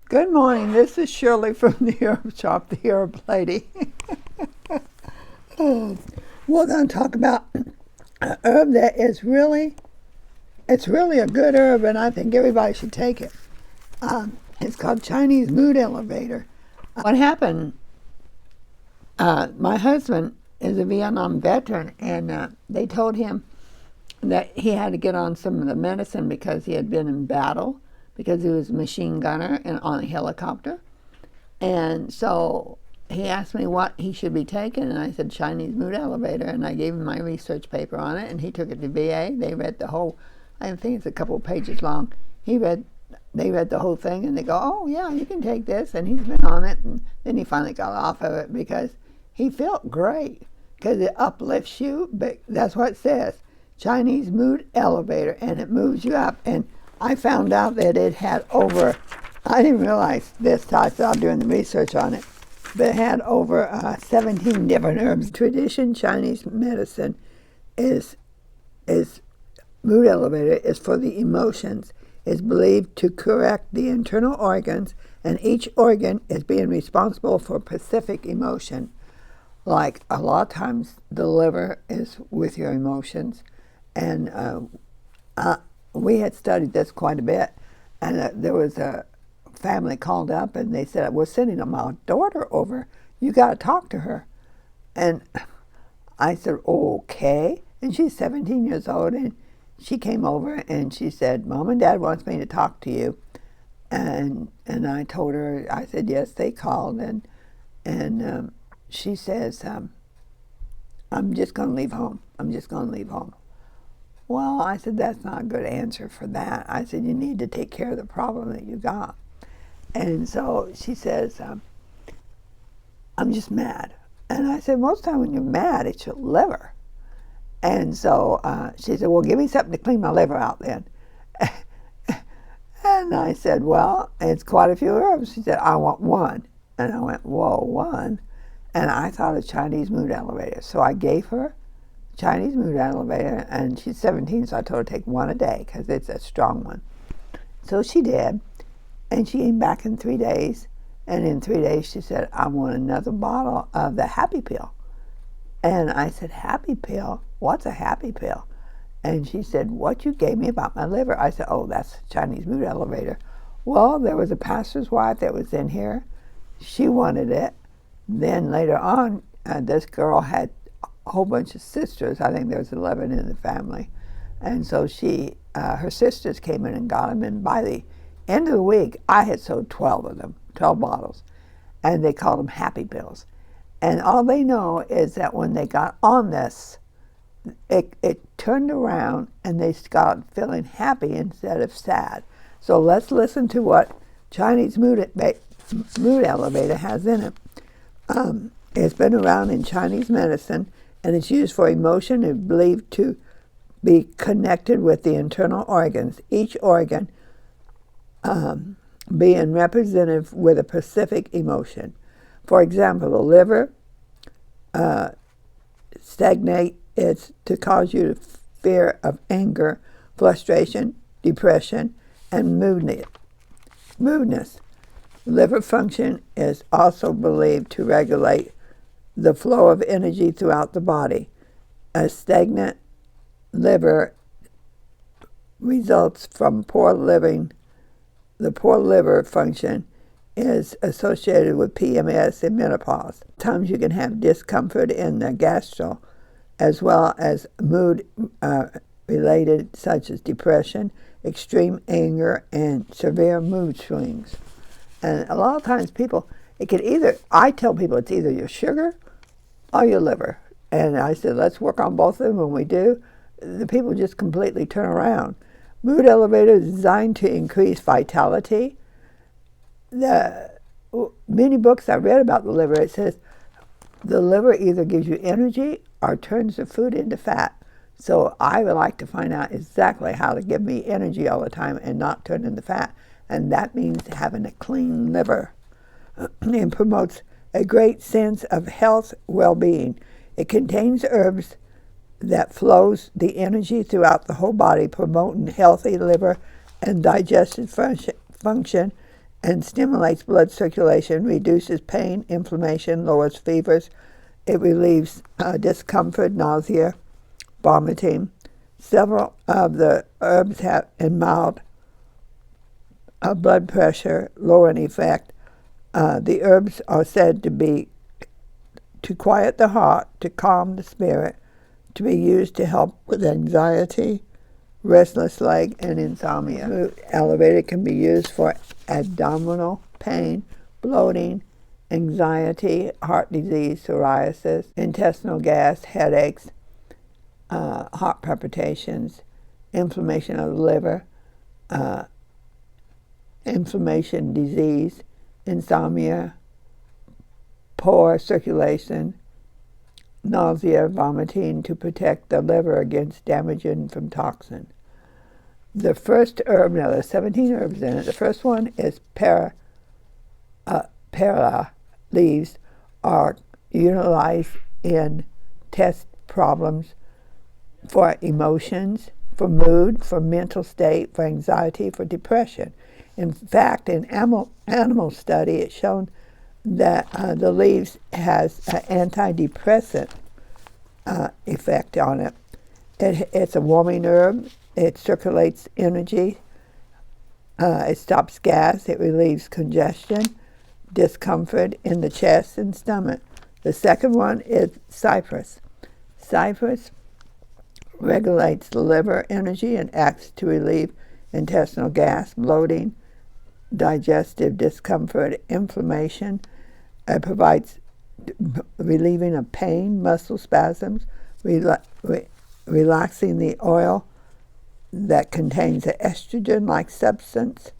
Good morning. This is Shirley from the Herb Shop, the Herb Lady. We're going to talk about an herb that is it's really a good herb, and I think everybody should take it. It's called Chinese Mood Elevator. What happened? My husband is a Vietnam veteran, and they told him that he had to get on some of the medicine because he had been in battle, because he was a machine gunner and on a helicopter. And so he asked me what he should be taking, and I said Chinese Mood Elevator, and I gave him my research paper on it, and he took it to VA. They read the whole, I think it's a couple of pages long. They read the whole thing, and they go, oh yeah, you can take this, and he's been on it, and then he finally got off of it because he felt great, because it uplifts you, but that's what it says, Chinese Mood Elevator, and it moves you up. And I found out that it had over, I didn't realize this till I started doing the research on it, but it had over 17 different herbs. Tradition Chinese medicine is Mood Elevator is for the emotions, is believed to correct the internal organs, and each organ is being responsible for a specific emotion. Like a lot of times the liver is with your emotions, and we had studied this quite a bit, and there was a family called up, and they said, we're sending my daughter over. You got to talk to her. And I said, okay. And she's 17 years old, and she came over, and she said, Mom and Dad wants me to talk to you. And I told her, I said, yes, they called, and she says, I'm just going to leave home. I'm just going to leave home. Well, I said, that's not a good answer for that. I said, you need to take care of the problem that you got. And so she says, I'm just mad. And I said, most of the time when you're mad, it's your liver. And so she said, well, give me something to clean my liver out then. And I said, well, it's quite a few herbs. She said, I want one. And I went, whoa, one? And I thought of Chinese Mood Elevator. So I gave her Chinese Mood Elevator, and she's 17, so I told her to take one a day because it's a strong one. So she did, and she came back in 3 days, and in 3 days she said, I want another bottle of the Happy Pill. And I said, Happy Pill? What's a Happy Pill? And she said, what you gave me about my liver. I said, oh, that's Chinese Mood Elevator. Well, there was a pastor's wife that was in here. She wanted it. Then later on, this girl had a whole bunch of sisters. I think there was 11 in the family. And so her sisters came in and got them. And by the end of the week, I had sold 12 of them, 12 bottles. And they called them Happy Pills. And all they know is that when they got on this, it turned around and they got feeling happy instead of sad. So let's listen to what Chinese Mood Elevator has in it. It's been around in Chinese medicine, and it's used for emotion and believed to be connected with the internal organs, each organ being representative with a specific emotion. For example, the liver stagnate is to cause you to fear of anger, frustration, depression, and moodiness. Liver function is also believed to regulate the flow of energy throughout the body. A stagnant liver results from poor living. The poor liver function is associated with PMS and menopause. Sometimes you can have discomfort in the gastro, as well as mood related, such as depression, extreme anger, and severe mood swings. And a lot of times I tell people it's either your sugar or your liver. And I said, let's work on both of them. When we do, the people just completely turn around. Mood Elevator is designed to increase vitality. Many books I read about the liver, it says the liver either gives you energy or turns the food into fat. So I would like to find out exactly how to give me energy all the time and not turn into fat. And that means having a clean liver. It promotes a great sense of health, well-being. It contains herbs that flows the energy throughout the whole body, promoting healthy liver and digestive function and stimulates blood circulation, reduces pain, inflammation, lowers fevers. It relieves discomfort, nausea, vomiting. Several of the herbs have a mild blood pressure lowering effect. The herbs are said to quiet the heart, to calm the spirit, to be used to help with anxiety, restless leg, and insomnia. Mood elevator can be used for abdominal pain, bloating, anxiety, heart disease, psoriasis, intestinal gas, headaches, heart palpitations, inflammation of the liver, inflammation disease, insomnia, poor circulation, nausea, vomiting, to protect the liver against damaging from toxin. The first herb, now there's 17 herbs in it. The first one is perla leaves, are utilized in test problems for emotions, for mood, for mental state, for anxiety, for depression. In fact, in animal study, it's shown that the leaves has an antidepressant effect on it. It's a warming herb. It circulates energy. It stops gas. It relieves congestion, discomfort in the chest and stomach. The second one is cypress. Cypress regulates the liver energy and acts to relieve intestinal gas, bloating, digestive discomfort, inflammation. It provides relieving of pain, muscle spasms, relaxing the oil that contains an estrogen-like substance.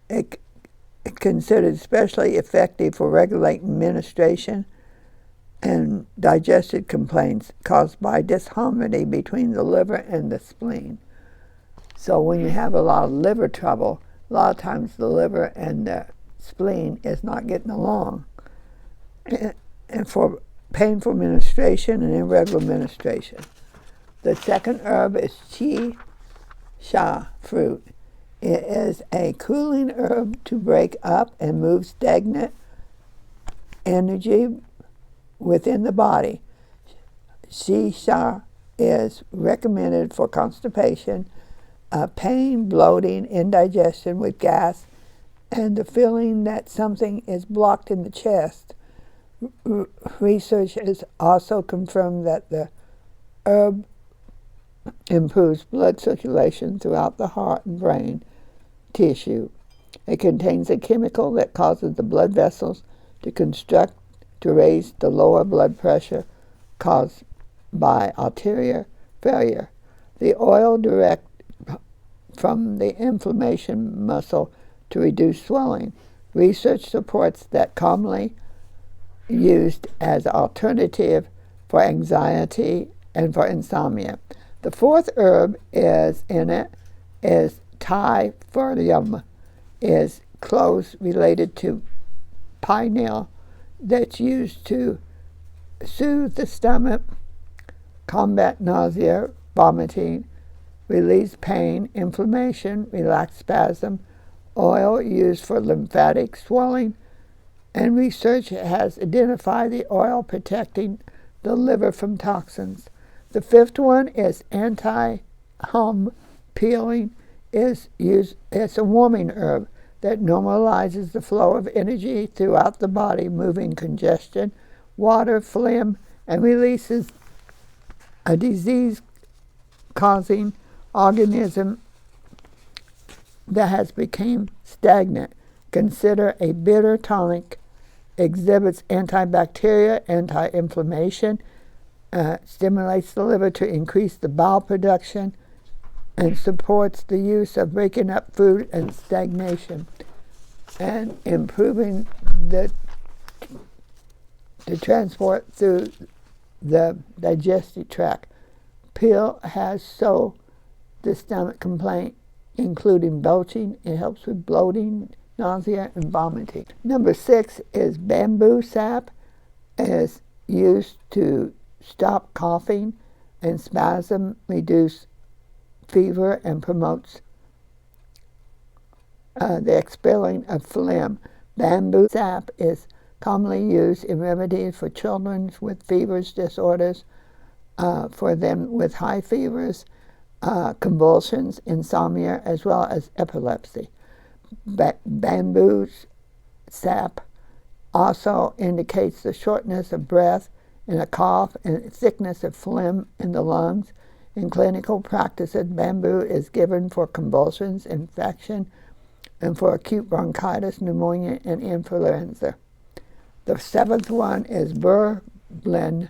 It's considered especially effective for regulating menstruation and digestive complaints caused by disharmony between the liver and the spleen. So when you have a lot of liver trouble, a lot of times the liver and the spleen is not getting along. And for painful menstruation and irregular menstruation. The second herb is chi sha fruit. It is a cooling herb to break up and move stagnant energy within the body. Chi sha is recommended for constipation, pain, bloating, indigestion with gas, and the feeling that something is blocked in the chest. Research has also confirmed that the herb improves blood circulation throughout the heart and brain tissue. It contains a chemical that causes the blood vessels to constrict to raise the lower blood pressure caused by arterial failure. The oil direct from the inflammation muscle to reduce swelling. Research supports that commonly used as alternative for anxiety and for insomnia. The fourth herb is typhloium, is close related to pineal, that's used to soothe the stomach, combat nausea, vomiting, release pain, inflammation, relax spasm. Oil used for lymphatic swelling, and research has identified the oil protecting the liver from toxins. The fifth one is anti-hum peeling. It's a warming herb that normalizes the flow of energy throughout the body, moving congestion, water, phlegm, and releases a disease-causing organism that has become stagnant. Consider a bitter tonic. Exhibits antibacterial, anti-inflammation, stimulates the liver to increase the bowel production, and supports the use of breaking up food and stagnation, and improving the transport through the digestive tract. Peel has solved the stomach complaint, including belching. It helps with bloating, nausea, and vomiting. Number 6 is bamboo sap. It is used to stop coughing and spasm, reduce fever, and promotes the expelling of phlegm. Bamboo sap is commonly used in remedies for children with fevers disorders, for them with high fevers, convulsions, insomnia, as well as epilepsy. Bamboo sap also indicates the shortness of breath in a cough and thickness of phlegm in the lungs. In clinical practices, bamboo is given for convulsions, infection, and for acute bronchitis, pneumonia, and influenza. The seventh one is berberine,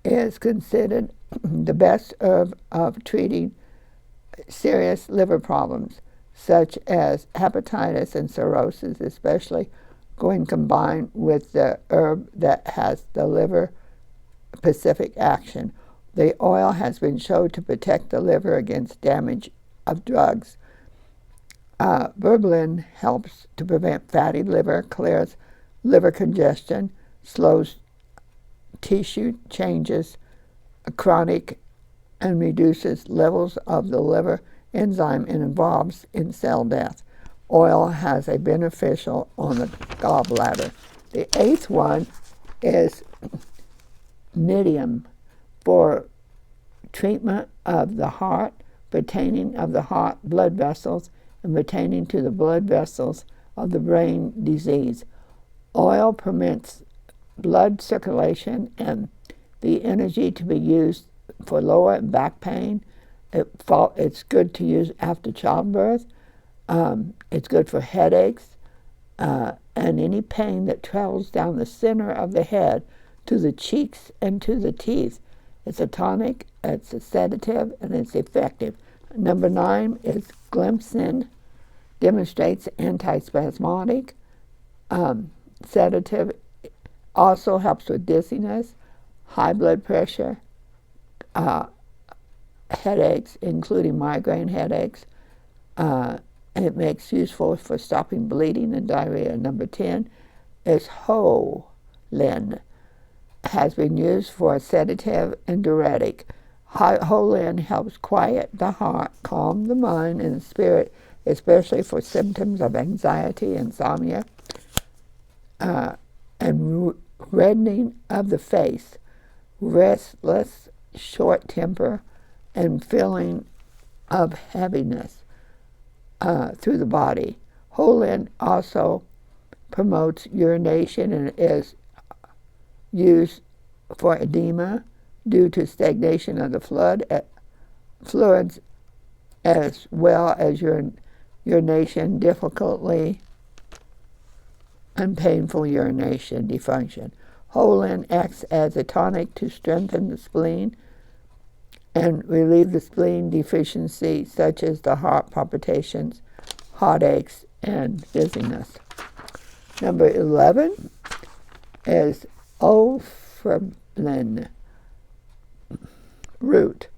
is considered the best herb of treating serious liver problems, such as hepatitis and cirrhosis, especially when combined with the herb that has the liver-specific action. The oil has been shown to protect the liver against damage of drugs. Berberine helps to prevent fatty liver, clears liver congestion, slows tissue changes, chronic, and reduces levels of the liver enzyme and involves in cell death. Oil has a beneficial on the gallbladder. The eighth one is Nidium, for treatment of the heart, pertaining of the heart blood vessels, and pertaining to the blood vessels of the brain disease. Oil permits blood circulation and the energy to be used for lower back pain. It's good to use after childbirth. It's good for headaches and any pain that travels down the center of the head to the cheeks and to the teeth. It's a tonic, it's a sedative, and it's effective. Number 9 is Glimpsin, demonstrates antispasmodic, sedative, also helps with dizziness, high blood pressure, headaches, including migraine headaches, and it makes useful for stopping bleeding and diarrhea. Number 10 is Holin, has been used for a sedative and diuretic. Holin helps quiet the heart, calm the mind and the spirit, especially for symptoms of anxiety, insomnia, and reddening of the face, restless, short temper, and feeling of heaviness through the body. Holin also promotes urination and is used for edema due to stagnation of the fluids, as well as urination difficulty and painful urination dysfunction. Holin acts as a tonic to strengthen the spleen and relieve the spleen deficiency, such as the heart palpitations, heartaches, and dizziness. Number 11 is Offerblin root,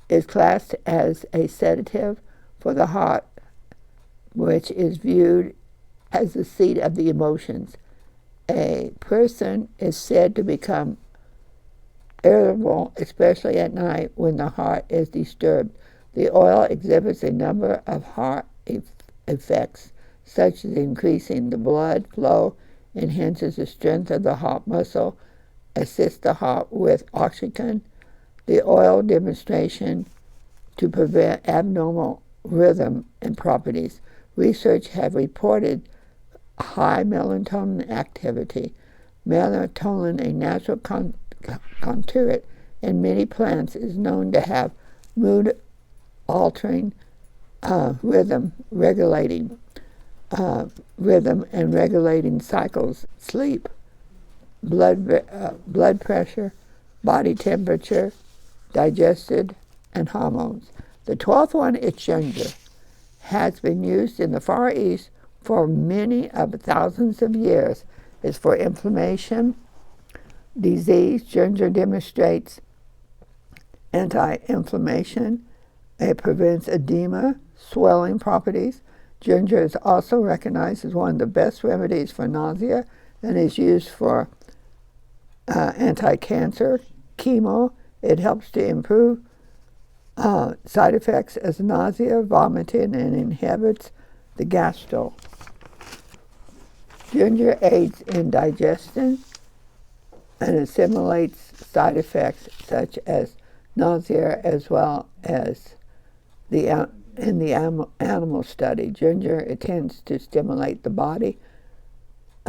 is classed as a sedative for the heart, which is viewed as the seat of the emotions. A person is said to become irritable, especially at night when the heart is disturbed. The oil exhibits a number of heart effects, such as increasing the blood flow, enhances the strength of the heart muscle, assists the heart with oxygen. The oil demonstration to prevent abnormal rhythm and properties. Research have reported high melatonin activity. Melatonin, a natural constituent in many plants, is known to have mood-altering rhythm and regulating cycles, sleep, blood pressure, body temperature, digestion, and hormones. The 12th one is ginger. Has been used in the Far East for many of thousands of years. It's for inflammation, disease. Ginger demonstrates anti-inflammation. It prevents edema, swelling properties. Ginger is also recognized as one of the best remedies for nausea and is used for anti-cancer, chemo. It helps to improve side effects as nausea, vomiting, and inhibits the gastro Ginger aids in digestion and assimilates side effects such as nausea, as well as in the animal study. Ginger, it tends to stimulate the body.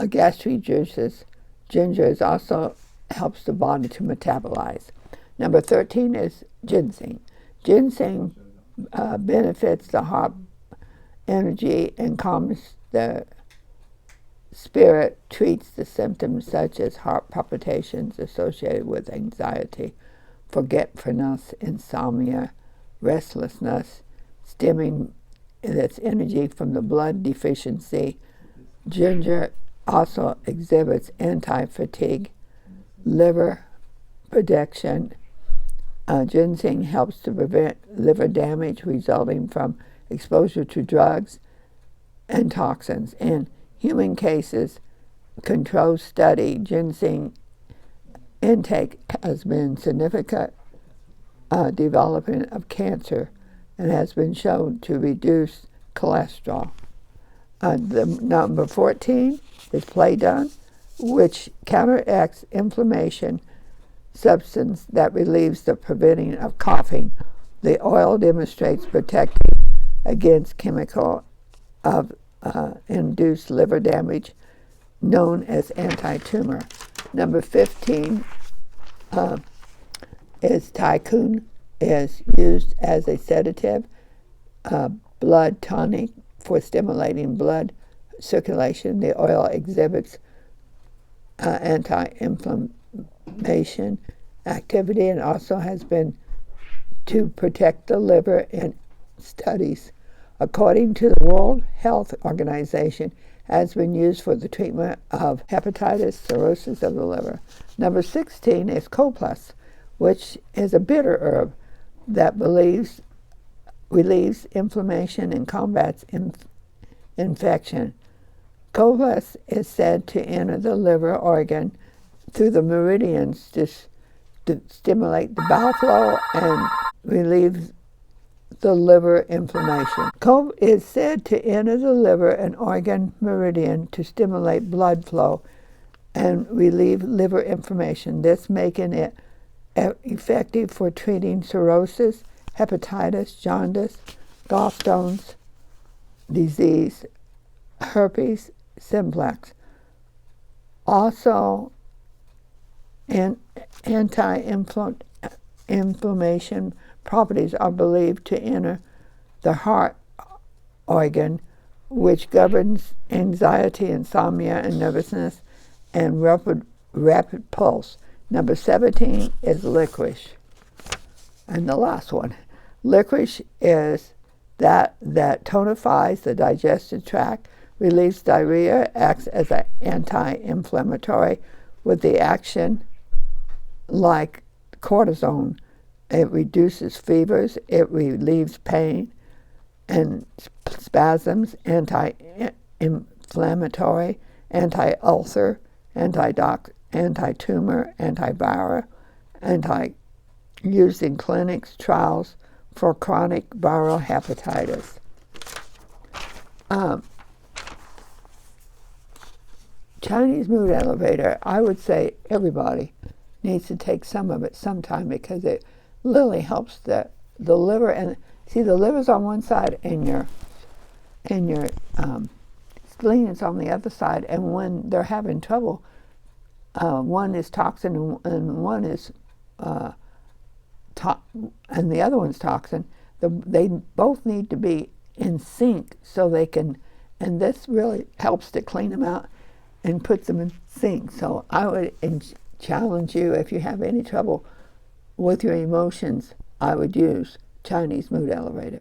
Gastric juices. Ginger is also helps the body to metabolize. Number 13 is ginseng. Ginseng benefits the heart energy and calms the spirit, treats the symptoms such as heart palpitations associated with anxiety, forgetfulness, insomnia, restlessness, stemming its energy from the blood deficiency. Ginger also exhibits anti-fatigue, liver protection. Ginseng helps to prevent liver damage resulting from exposure to drugs and toxins. In human cases, controlled study, ginseng intake has been significant development of cancer and has been shown to reduce cholesterol. The number 14 is Playden, which counteracts inflammation, substance that relieves the preventing of coughing. The oil demonstrates protection against chemical of induced liver damage known as anti-tumor. Number 15 is Tycoon, is used as a sedative, blood tonic for stimulating blood circulation. The oil exhibits anti-inflammation activity and also has been to protect the liver in studies. According to the World Health Organization, has been used for the treatment of hepatitis, cirrhosis of the liver. Number 16 is Coplus, which is a bitter herb that relieves inflammation and combats infection. Coplus is said to enter the liver organ through the meridians to stimulate the bowel flow and relieve the liver inflammation. Cove is said to enter the liver and organ meridian to stimulate blood flow and relieve liver inflammation, this making it effective for treating cirrhosis, hepatitis, jaundice, gallstones disease, herpes simplex. Also, anti-inflammation properties are believed to enter the heart organ, which governs anxiety, insomnia, and nervousness, and rapid pulse. Number 17 is licorice. And the last one. Licorice is that tonifies the digestive tract, relieves diarrhea, acts as an anti-inflammatory with the action like cortisone. It reduces fevers, it relieves pain and spasms, anti-inflammatory, anti-ulcer, anti-tumor, antiviral, used in clinics, trials for chronic viral hepatitis. Chinese mood elevator, I would say everybody needs to take some of it sometime because it really helps the liver. And see, the liver's on one side and your spleen is on the other side. And when they're having trouble, one is toxin and one is and the other one's toxin. They both need to be in sync so they can, and this really helps to clean them out and puts them in sync. So I would challenge you, if you have any trouble with your emotions, I would use Chinese mood elevator.